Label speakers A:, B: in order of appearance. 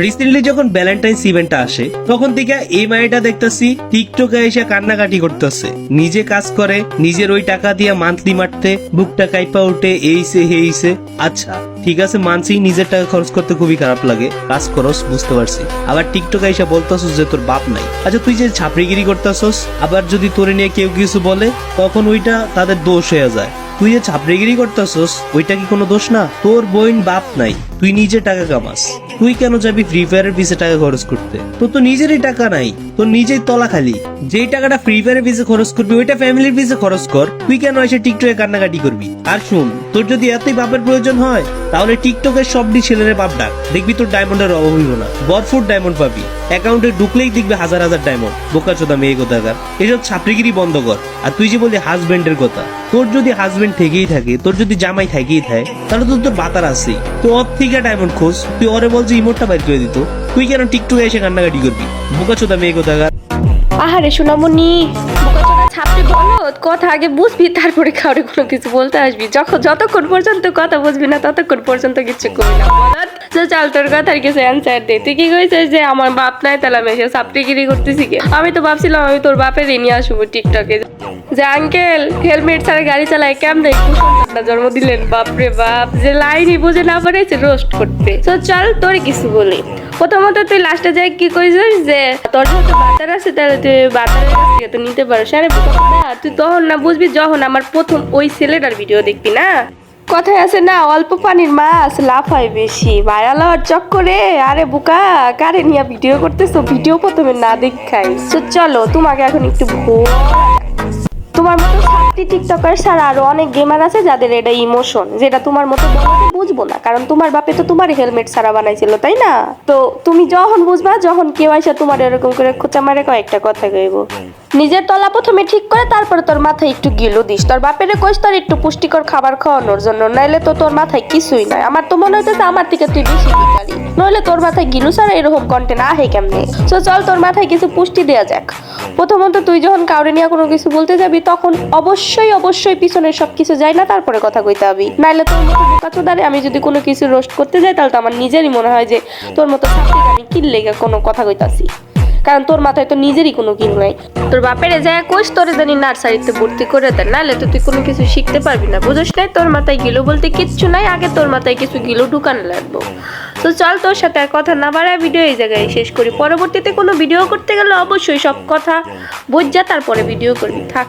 A: Recently যখন Valentine's ইভেন্টটা আসে তখন থেকে এই মাইটা দেখতেছি টিকটকে এসে কান্নাকাটি করতেছে, নিজে কাজ করে, নিজের ওই টাকা দিয়ে মান্থলি মারতে বুকটা কাইপা উঠে এইছে হেইছে। আচ্ছা ঠিক আছে, মানছি নিজের টাকা খরচ করতে খুবই খারাপ লাগে, কাজ করস বুঝতে পারছি, আবার টিকটকে এসে বলতেছস যে তোর বাপ নাই। আচ্ছা তুই যে ছাপড়িগিরি করতেছস, আবার যদি তোরে নিয়ে কেউ কিছু বলে তখন ওইটা তাদের দোষ হয়ে যায়। তুই যে ছাপড়িগিরি করতেছস ওইটা কি কোনো দোষ না? তোর বোন বাপ নাই, তুই নিজে টাকা কামাস, তুই কেন যাবি ফ্রি ফায়ারের পিছে টাকা খরচ করতে? তোর তো নিজেরই টাকা নাই, তোর নিজেই তলা খালি। যেই টাকাটা ফ্রি ফায়ারের পিছে খরচ করবি ওইটা ফ্যামিলির পিছে খরচ কর, তুই কেন এসে টিকটকে কান্নাকাটি করবি? আর শুন, তোর যদি এতই বাপের প্রয়োজন হয় তাহলে টিকটকের সবটি ছেলের বাপ ডাক, দেখবি তোর ডায়মন্ডের অভাব হইব না, ভরপুর ডায়মন্ড পাবি, অ্যাকাউন্টে ঢুকলেই দেখবি হাজার হাজার ডায়মন্ড। বোকাচোদা মেয়ে কোথাকার, এসব ছাপড়িগিরি বন্ধ কর। আর তুই যে বলি হাজবেন্ডের কথা, তোর যদি হাজবেন্ড থেকেই থাকে, তোর যদি জামাই থেকেই থাকে, তাহলে তো তোর বাতার আছেই, তুই ওর থেকে ডায়মন্ড খোঁজ, তুই ওরে বল যে ইমোটটা বাইর করে দিত, তুই কেন টিকটকে এসে কান্নাকাটি করবি? বোকাচোদা মেয়ে কোথাকার।
B: আহারে সোনামণি, বোকাচোদা ছাপড়ি বলদ, কথা আগে বুঝবি তারপরে কাউরে কোনো কিছু বলতে আসবি। যতক্ষণ পর্যন্ত কথা বুঝবি না ততক্ষণ পর্যন্ত কিছু করবি না বলদ। চাল তোর কথার কিছু অ্যান্সার দে। তুই কি কইছিস যে আমার বাপ নাই, তাহলে আমি এসে ছাপড়িগিরি করতেছি কি? আমি তো ভাবছিলাম আমি তোর বাপের নিয়ে আসবো টিকটকে, যে আঙ্কেল হেলমেট ছাড়া গাড়ি চালায় কেমন সন্তানটা জন্ম দিলেন, বাপরে বাপ, যে লাইনই বুঝে না পারেছে রোস্ট করতে। তো চল তোর কিছু বলি। প্রথমত তুই লাস্টে যাই কি কইছিস যে তোর যত বাতার আছে তাহলে তুই বাতারের কাছ থেকে তো নিতে পারিস। আরে বোকা, তুই তখন না বুঝবি যখন আমার প্রথম ওই ছেলেটার ভিডিও দেখবি না। কথায় আছে না, অল্প পানির মাছ লাফায় বেশি, ভাইরাল হওয়ার চক্করে। আরে বোকা, কারে নিয়ে ভিডিও করতেছো? ভিডিও প্রথমে না দেখাই। তো চলো তোমাকে এখন একটু তোমার মতো সাতটি টিকটকার ছাড়া আরো অনেক গেমার আছে যাদের এটা ইমোশন, যেটা তোমার মতো বলতে বুঝবো না, কারণ তোমার বাপে তো তোমার হেলমেট ছাড়া বানাইছিল, তাই না? তো তুমি যখন বুঝবা, যখন কেউ আসে তোমার এরকম করে খোঁচা মারে কয়েকটা কথা কইব, নিজের তলা প্রথমে ঠিক করে তারপরে তোর মাথায় একটু গিলু দিস, তোর বাপেরে কইস তোর একটু পুষ্টিকর খাবার খাওয়ানোর জন্য, নাইলে তো তোর মাথায় কিছুই নাই। আমার তো মনে হইতেছে আমার থেকে তুই বেশি ভিখারি, নইলে তোর মাথায় গিলু ছাড়া এরকম কন্টেন্ট আহে কেমনে? তো চল তোর মাথায় কিছু পুষ্টি দেওয়া যাক। প্রথমত তুই যখন কাউরে নিয়ে কোনো কিছু বলতে যাবি তখন অবশ্যই পিছনের সবকিছু যাই না তারপরে কথা কইতে হবি, নাইলে তোর মতো বোকাচোদারে আমি যদি কোনো কিছু রোস্ট করতে যাই তাহলে তো আমার নিজেরই মনে হয় যে তোর মতো ছাত্রীকে আমি কি লেগে কোনো কথা কইতাছি, কারণ তোর মাথায় তো নিজেরই কোনো কিল নাই। তোর বাপেরে যায় কোচ তোরে জানি নার্সারিতে ভর্তি করে দেন, নাহলে তো তুই কোনো কিছু শিখতে পারবি না, বুঝোস নাই? তোর মাথায় গিলো বলতে কিচ্ছু নাই, আগে তোর মাথায় কিছু গিলো ঢুকানো লাগবো। তো চল তোর সাথে আর কথা না বাড়ায় ভিডিও এই জায়গায় শেষ করি। পরবর্তীতে কোনো ভিডিও করতে গেলে অবশ্যই সব কথা বুঝ যা, তারপরে ভিডিও করবি। থাক।